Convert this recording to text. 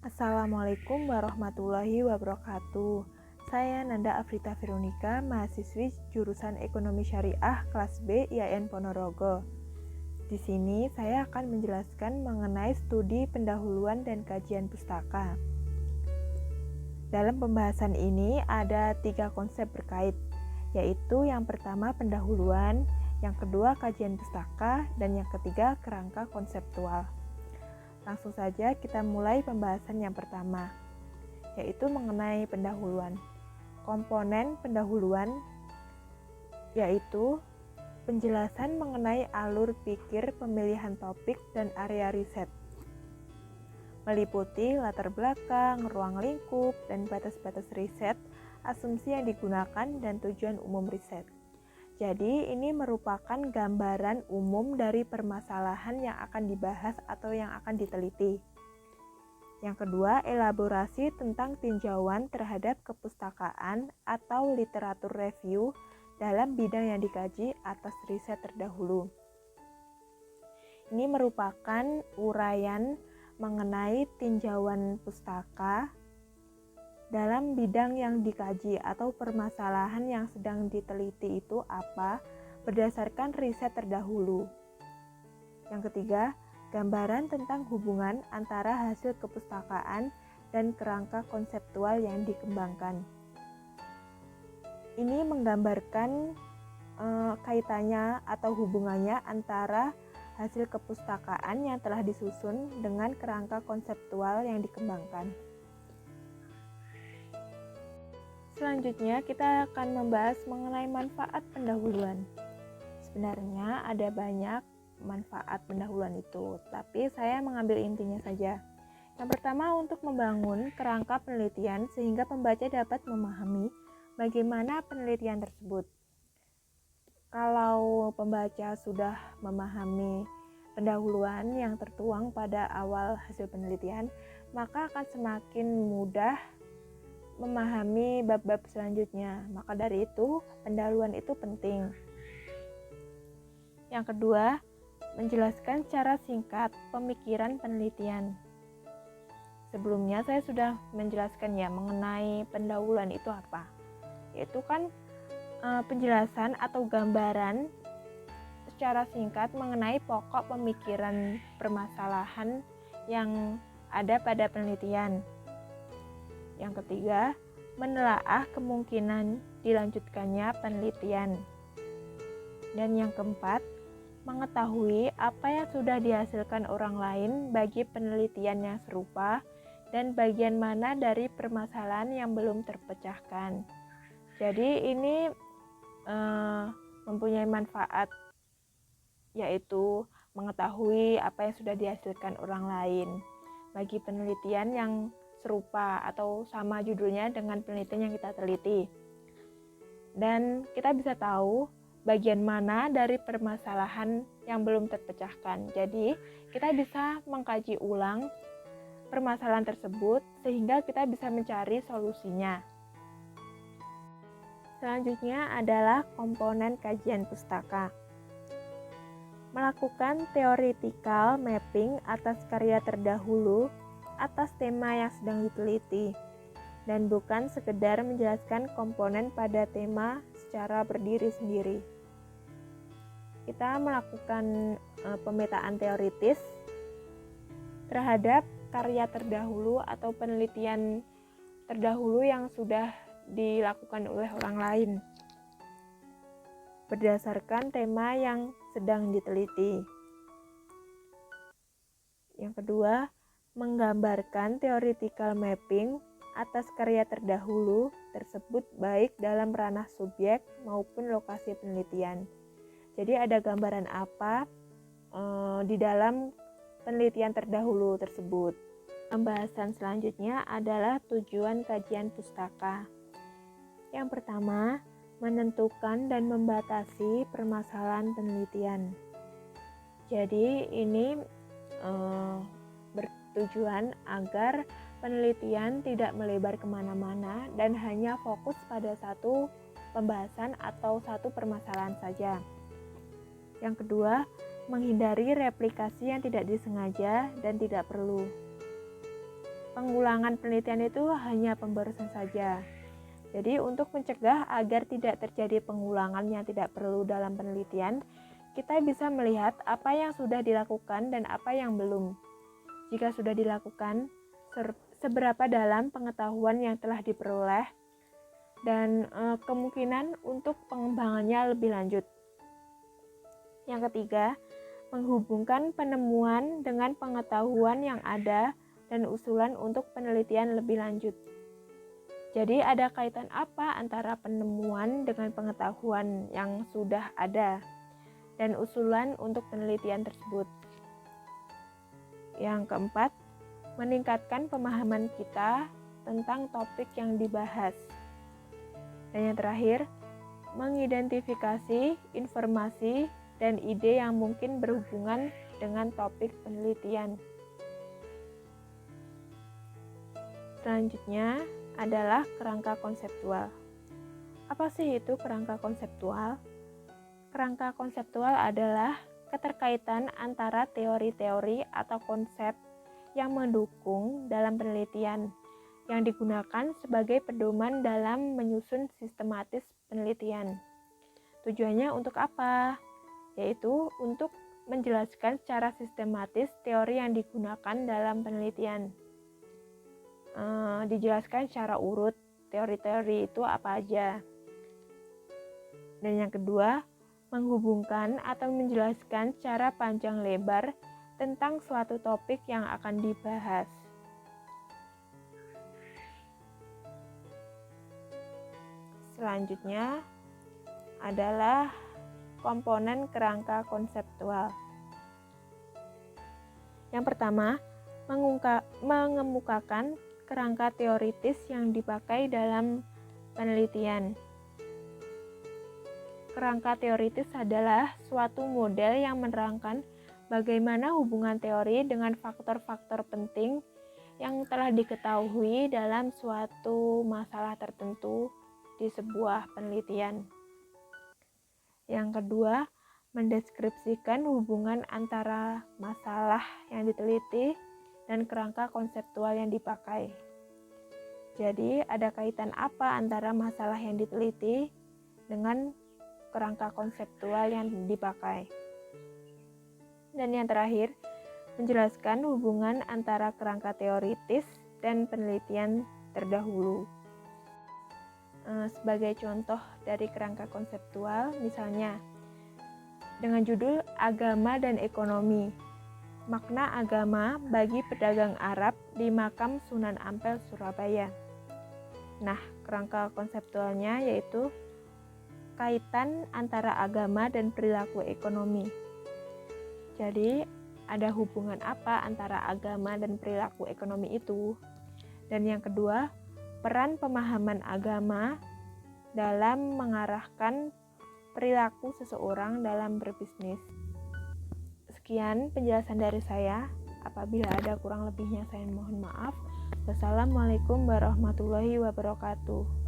Assalamualaikum warahmatullahi wabarakatuh. Saya Nanda Afrita Veronica, mahasiswi jurusan Ekonomi Syariah kelas B IAIN Ponorogo. Di sini saya akan menjelaskan mengenai studi pendahuluan dan kajian pustaka. Dalam pembahasan ini ada 3 konsep berkait, yaitu yang pertama pendahuluan, yang kedua kajian pustaka, dan yang ketiga kerangka konseptual. Langsung saja kita mulai pembahasan yang pertama, yaitu mengenai pendahuluan. Komponen pendahuluan yaitu penjelasan mengenai alur pikir, pemilihan topik, dan area riset. Meliputi latar belakang, ruang lingkup, dan batas-batas riset, asumsi yang digunakan, dan tujuan umum riset. Jadi, ini merupakan gambaran umum dari permasalahan yang akan dibahas atau yang akan diteliti. Yang kedua, elaborasi tentang tinjauan terhadap kepustakaan atau literatur review dalam bidang yang dikaji atas riset terdahulu. Ini merupakan uraian mengenai tinjauan pustaka dalam bidang yang dikaji atau permasalahan yang sedang diteliti itu apa berdasarkan riset terdahulu. Yang ketiga, gambaran tentang hubungan antara hasil kepustakaan dan kerangka konseptual yang dikembangkan. Ini menggambarkan kaitannya atau hubungannya antara hasil kepustakaan yang telah disusun dengan kerangka konseptual yang dikembangkan. Selanjutnya kita akan membahas mengenai manfaat pendahuluan. Sebenarnya ada banyak manfaat pendahuluan itu, tapi saya mengambil intinya saja. Yang pertama, untuk membangun kerangka penelitian sehingga pembaca dapat memahami bagaimana penelitian tersebut. Kalau pembaca sudah memahami pendahuluan yang tertuang pada awal hasil penelitian, maka akan semakin mudah memahami bab-bab selanjutnya. Maka dari itu, pendahuluan itu penting. Yang kedua, menjelaskan secara singkat pemikiran penelitian. Sebelumnya saya sudah menjelaskan ya mengenai pendahuluan itu apa. Yaitu kan penjelasan atau gambaran secara singkat mengenai pokok pemikiran permasalahan yang ada pada penelitian. Yang ketiga, menelaah kemungkinan dilanjutkannya penelitian. Dan yang keempat, mengetahui apa yang sudah dihasilkan orang lain bagi penelitian yang serupa dan bagian mana dari permasalahan yang belum terpecahkan. Jadi ini mempunyai manfaat, yaitu mengetahui apa yang sudah dihasilkan orang lain bagi penelitian yang serupa atau sama judulnya dengan penelitian yang kita teliti. Dan kita bisa tahu bagian mana dari permasalahan yang belum terpecahkan. Jadi, kita bisa mengkaji ulang permasalahan tersebut sehingga kita bisa mencari solusinya. Selanjutnya adalah komponen kajian pustaka. Melakukan theoretical mapping atas karya terdahulu atas tema yang sedang diteliti, dan bukan sekedar menjelaskan komponen pada tema secara berdiri sendiri. Kita melakukan pemetaan teoritis terhadap karya terdahulu atau penelitian terdahulu yang sudah dilakukan oleh orang lain berdasarkan tema yang sedang diteliti. Yang kedua, menggambarkan theoretical mapping atas karya terdahulu tersebut baik dalam ranah subjek maupun lokasi penelitian. Jadi ada gambaran apa di dalam penelitian terdahulu tersebut. Pembahasan selanjutnya adalah tujuan kajian pustaka. Yang pertama, menentukan dan membatasi permasalahan penelitian. Jadi ini bertujuan agar penelitian tidak melebar kemana-mana dan hanya fokus pada satu pembahasan atau satu permasalahan saja. Yang kedua, menghindari replikasi yang tidak disengaja dan tidak perlu. pengulangan penelitian itu hanya pemborosan saja. Jadi untuk mencegah agar tidak terjadi pengulangan yang tidak perlu dalam penelitian, kita bisa melihat apa yang sudah dilakukan dan apa yang belum. Jika sudah dilakukan, seberapa dalam pengetahuan yang telah diperoleh, dan kemungkinan untuk pengembangannya lebih lanjut. Yang ketiga, menghubungkan penemuan dengan pengetahuan yang ada dan usulan untuk penelitian lebih lanjut. Jadi ada kaitan apa antara penemuan dengan pengetahuan yang sudah ada dan usulan untuk penelitian tersebut? Yang keempat, meningkatkan pemahaman kita tentang topik yang dibahas. Dan yang terakhir, mengidentifikasi informasi dan ide yang mungkin berhubungan dengan topik penelitian. Selanjutnya adalah kerangka konseptual. Apa sih itu kerangka konseptual? Kerangka konseptual adalah keterkaitan antara teori-teori atau konsep yang mendukung dalam penelitian, yang digunakan sebagai pedoman dalam menyusun sistematis penelitian. Tujuannya untuk apa? Yaitu untuk menjelaskan secara sistematis teori yang digunakan dalam penelitian. Dijelaskan secara urut teori-teori itu apa aja. Dan yang kedua, menghubungkan atau menjelaskan secara panjang lebar tentang suatu topik yang akan dibahas. Selanjutnya adalah komponen kerangka konseptual. Yang pertama, mengemukakan kerangka teoritis yang dipakai dalam penelitian. Kerangka teoritis adalah suatu model yang menerangkan bagaimana hubungan teori dengan faktor-faktor penting yang telah diketahui dalam suatu masalah tertentu di sebuah penelitian. Yang kedua, mendeskripsikan hubungan antara masalah yang diteliti dan kerangka konseptual yang dipakai. Jadi, ada kaitan apa antara masalah yang diteliti dengan kerangka konseptual yang dipakai? Dan yang terakhir, menjelaskan hubungan antara kerangka teoritis dan penelitian terdahulu. Sebagai contoh dari kerangka konseptual, misalnya dengan judul Agama dan Ekonomi, makna agama bagi pedagang Arab di makam Sunan Ampel, Surabaya. Nah, kerangka konseptualnya yaitu kaitan antara agama dan perilaku ekonomi. Jadi, ada hubungan apa antara agama dan perilaku ekonomi itu? Dan yang kedua, peran pemahaman agama dalam mengarahkan perilaku seseorang dalam berbisnis. Sekian penjelasan dari saya. Apabila ada kurang lebihnya saya mohon maaf. Wassalamualaikum warahmatullahi wabarakatuh.